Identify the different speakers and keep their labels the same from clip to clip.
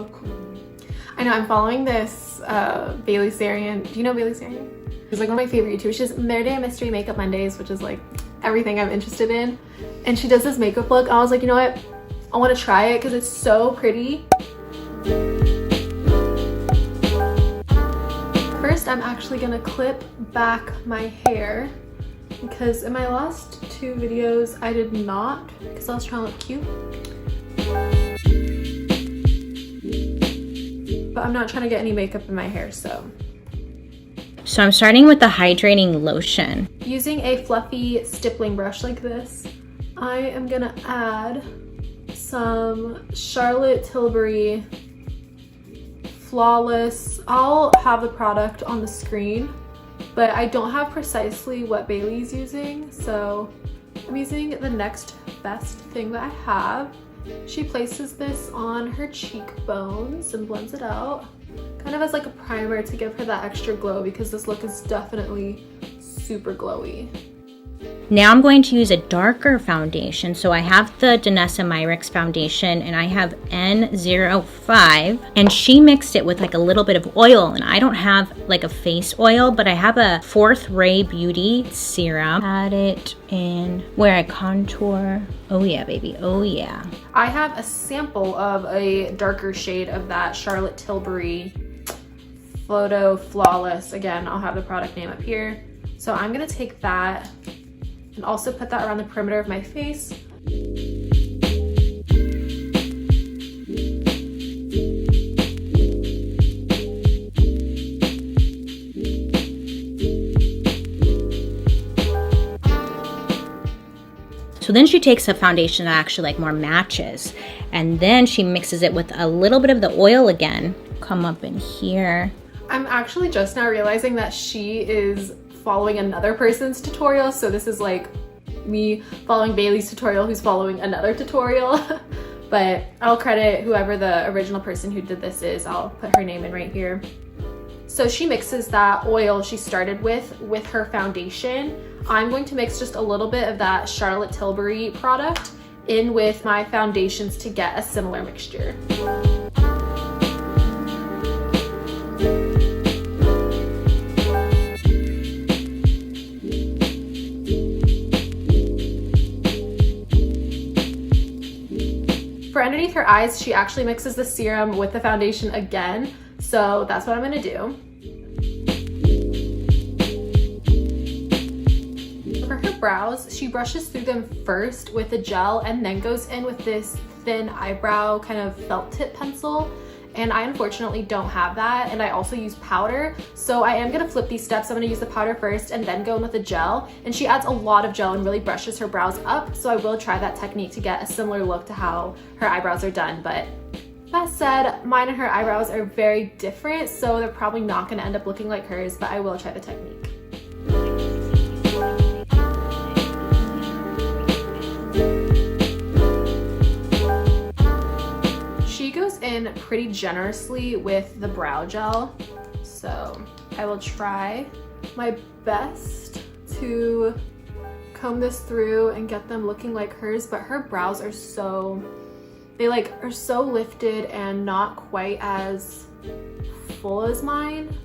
Speaker 1: so cool. I know, I'm following this Bailey Sarian. Do you know Bailey Sarian? She's like one of my favorite YouTubers. She's Their Day Mystery Makeup Mondays, which is like everything I'm interested in. And she does this makeup look. I was like, you know what? I want to try it because it's so pretty. First, I'm actually gonna clip back my hair because in my last 2 videos, I did not because I was trying to look cute. But I'm not trying to get any makeup in my hair, so.
Speaker 2: So I'm starting with the hydrating lotion.
Speaker 1: Using a fluffy stippling brush like this, I am gonna add some Charlotte Tilbury Flawless. I'll have the product on the screen, but I don't have precisely what Bailey's using, so I'm using the next best thing that I have. She places this on her cheekbones and blends it out, kind of as like a primer to give her that extra glow because this look is definitely super glowy.
Speaker 2: Now I'm going to use a darker foundation. So I have the Danessa Myricks foundation and I have N05, and she mixed it with like a little bit of oil, and I don't have like a face oil, but I have a Fourth Ray Beauty serum. Add it in where I contour. Oh yeah, baby, oh yeah.
Speaker 1: I have a sample of a darker shade of that Charlotte Tilbury Photo Flawless. Again, I'll have the product name up here. So I'm gonna take that and also put that around the perimeter of my face.
Speaker 2: So then she takes a foundation that actually like more matches, and then she mixes it with a little bit of the oil again. Come up in here.
Speaker 1: I'm actually just now realizing that she is following another person's tutorial, so this is like me following Bailey's tutorial who's following another tutorial. But I'll credit whoever the original person who did this is. I'll put her name in right here. So she mixes that oil she started with her foundation. I'm going to mix just a little bit of that Charlotte Tilbury product in with my foundations to get a similar mixture. For underneath her eyes, she actually mixes the serum with the foundation again. So that's what I'm gonna do. For her brows, she brushes through them first with a gel and then goes in with this thin eyebrow kind of felt tip pencil. And I unfortunately don't have that, and I also use powder. So I am gonna flip these steps. I'm gonna use the powder first and then go in with the gel. And she adds a lot of gel and really brushes her brows up. So I will try that technique to get a similar look to how her eyebrows are done. But that said, mine and her eyebrows are very different, so they're probably not gonna end up looking like hers, but I will try the technique. She goes in pretty generously with the brow gel, so I will try my best to comb this through and get them looking like hers, but her brows are so, they like are so lifted and not quite as full as mine,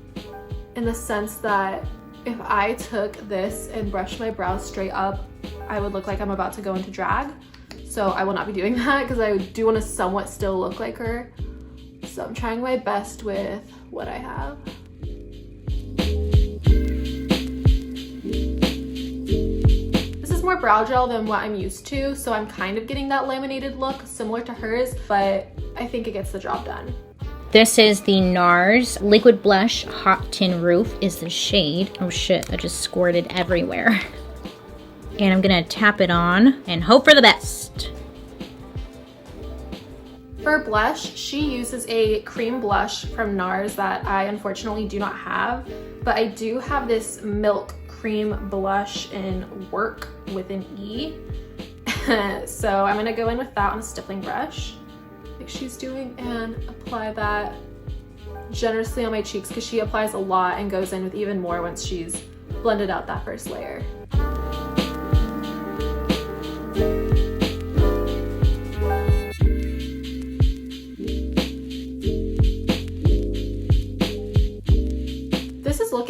Speaker 1: in the sense that if I took this and brushed my brows straight up, I would look like I'm about to go into drag. So I will not be doing that because I do want to somewhat still look like her. So I'm trying my best with what I have. This is more brow gel than what I'm used to, so I'm kind of getting that laminated look similar to hers, but I think it gets the job done.
Speaker 2: This is the NARS Liquid Blush Hot Tin Roof is the shade. Oh shit, that just squirted everywhere. And I'm gonna tap it on and hope for the best.
Speaker 1: For blush, she uses a cream blush from NARS that I unfortunately do not have, but I do have this milk cream blush in Werk with an E. So I'm gonna go in with that on a stippling brush, like she's doing, and apply that generously on my cheeks because she applies a lot and goes in with even more once she's blended out that first layer.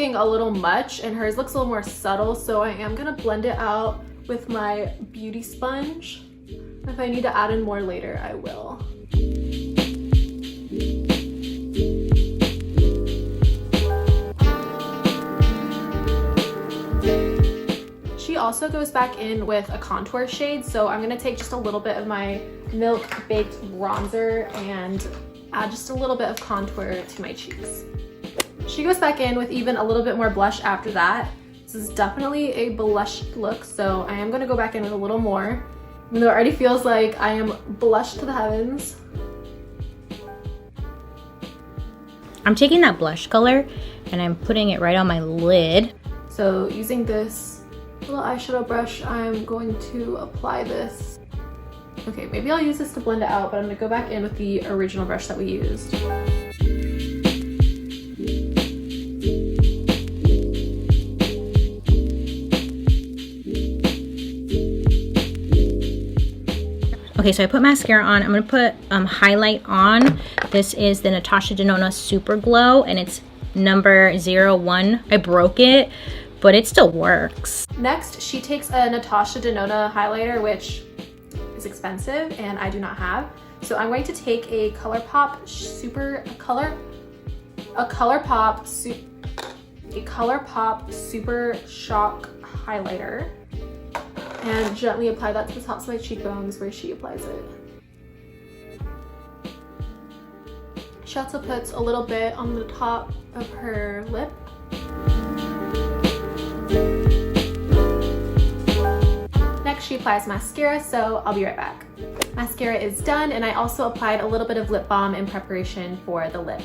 Speaker 1: looking a little much and hers looks a little more subtle, so I am gonna blend it out with my beauty sponge. If I need to add in more later, I will. She also goes back in with a contour shade, so I'm gonna take just a little bit of my Milk Baked bronzer and add just a little bit of contour to my cheeks. She goes back in with even a little bit more blush after that. This is definitely a blush look, so I am gonna go back in with a little more, even though it already feels like I am blushed to the heavens.
Speaker 2: I'm taking that blush color and I'm putting it right on my lid.
Speaker 1: So using this little eyeshadow brush, I'm going to apply this. Okay, maybe I'll use this to blend it out, but I'm gonna go back in with the original brush that we used.
Speaker 2: Okay, so I put mascara on. I'm gonna put highlight on. This is the Natasha Denona Super Glow, and it's number 01. I broke it, but it still works.
Speaker 1: Next, she takes a Natasha Denona highlighter, which is expensive and I do not have. So I'm going to take a ColourPop Super Shock highlighter and gently apply that to the tops of my cheekbones where she applies it. She also puts a little bit on the top of her lip. Next, she applies mascara, so I'll be right back. Mascara is done, and I also applied a little bit of lip balm in preparation for the lip.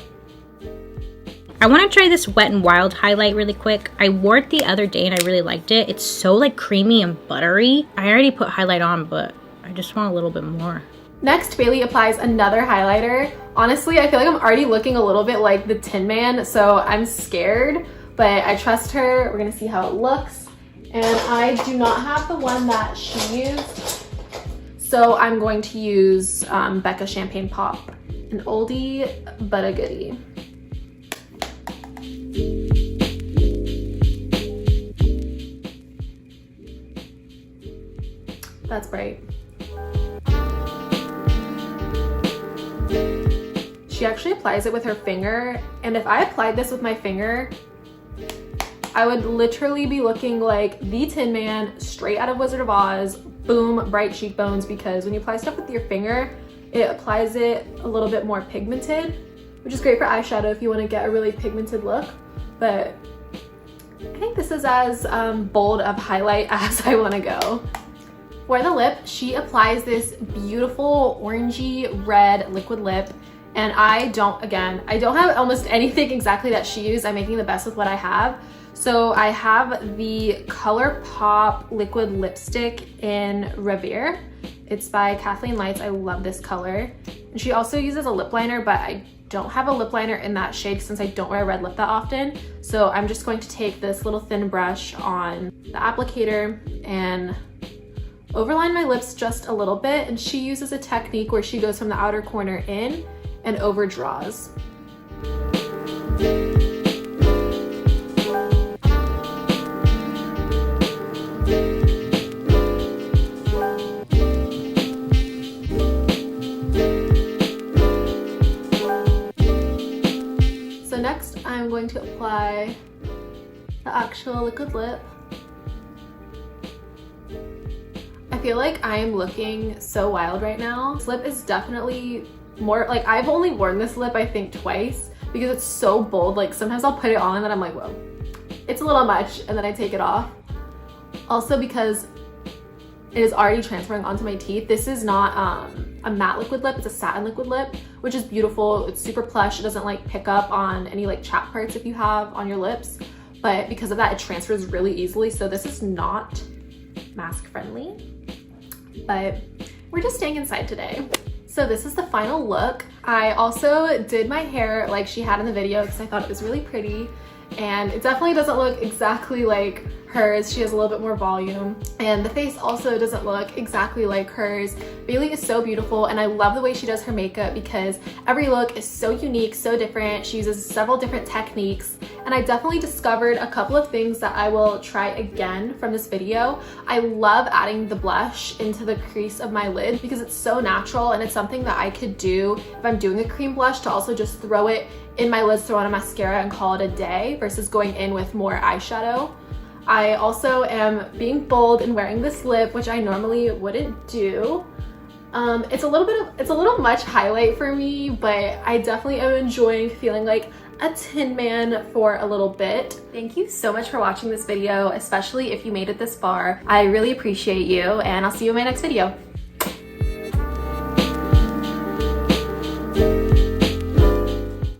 Speaker 2: I want to try this Wet n Wild highlight really quick. I wore it the other day and I really liked it. It's so like creamy and buttery. I already put highlight on, but I just want a little bit more.
Speaker 1: Next, Bailey applies another highlighter. Honestly, I feel like I'm already looking a little bit like the Tin Man, so I'm scared, but I trust her. We're gonna see how it looks. And I do not have the one that she used, so I'm going to use Becca Champagne Pop. An oldie, but a goodie. That's bright. She actually applies it with her finger, and if I applied this with my finger, I would literally be looking like the Tin Man straight out of Wizard of Oz. Boom, bright cheekbones, because when you apply stuff with your finger, it applies it a little bit more pigmented, which is great for eyeshadow if you want to get a really pigmented look, but I think this is as bold of highlight as I want to go. For the lip, she applies this beautiful orangey red liquid lip, and I don't have almost anything exactly that she used. I'm making the best with what I have. So I have the ColourPop liquid lipstick in Rever. It's by Kathleen Lights. I love this color. And she also uses a lip liner, but I don't have a lip liner in that shade since I don't wear a red lip that often. So I'm just going to take this little thin brush on the applicator and overline my lips just a little bit. And she uses a technique where she goes from the outer corner in and overdraws. So next I'm going to apply the actual liquid lip. I feel like I am looking so wild right now. This lip is definitely more, like I've only worn this lip I think twice because it's so bold. Like sometimes I'll put it on and then I'm like, whoa, it's a little much, and then I take it off. Also because it is already transferring onto my teeth. This is not a matte liquid lip, it's a satin liquid lip, which is beautiful. It's super plush. It doesn't like pick up on any like chapped parts if you have on your lips, but because of that it transfers really easily. So this is not mask friendly, but we're just staying inside today. So this is the final look. I also did my hair like she had in the video because I thought it was really pretty, and it definitely doesn't look exactly like hers. She has a little bit more volume, and the face also doesn't look exactly like hers. Bailey is so beautiful, and I love the way she does her makeup because every look is so unique, so different. She uses several different techniques, and I definitely discovered a couple of things that I will try again from this video. I love adding the blush into the crease of my lid because it's so natural, and it's something that I could do if I'm doing a cream blush, to also just throw it in my lids, throw on a mascara and call it a day versus going in with more eyeshadow. I also am being bold and wearing this lip, which I normally wouldn't do. It's a little much highlight for me, but I definitely am enjoying feeling like a Tin Man for a little bit. Thank you so much for watching this video, especially if you made it this far. I really appreciate you, and I'll see you in my next video.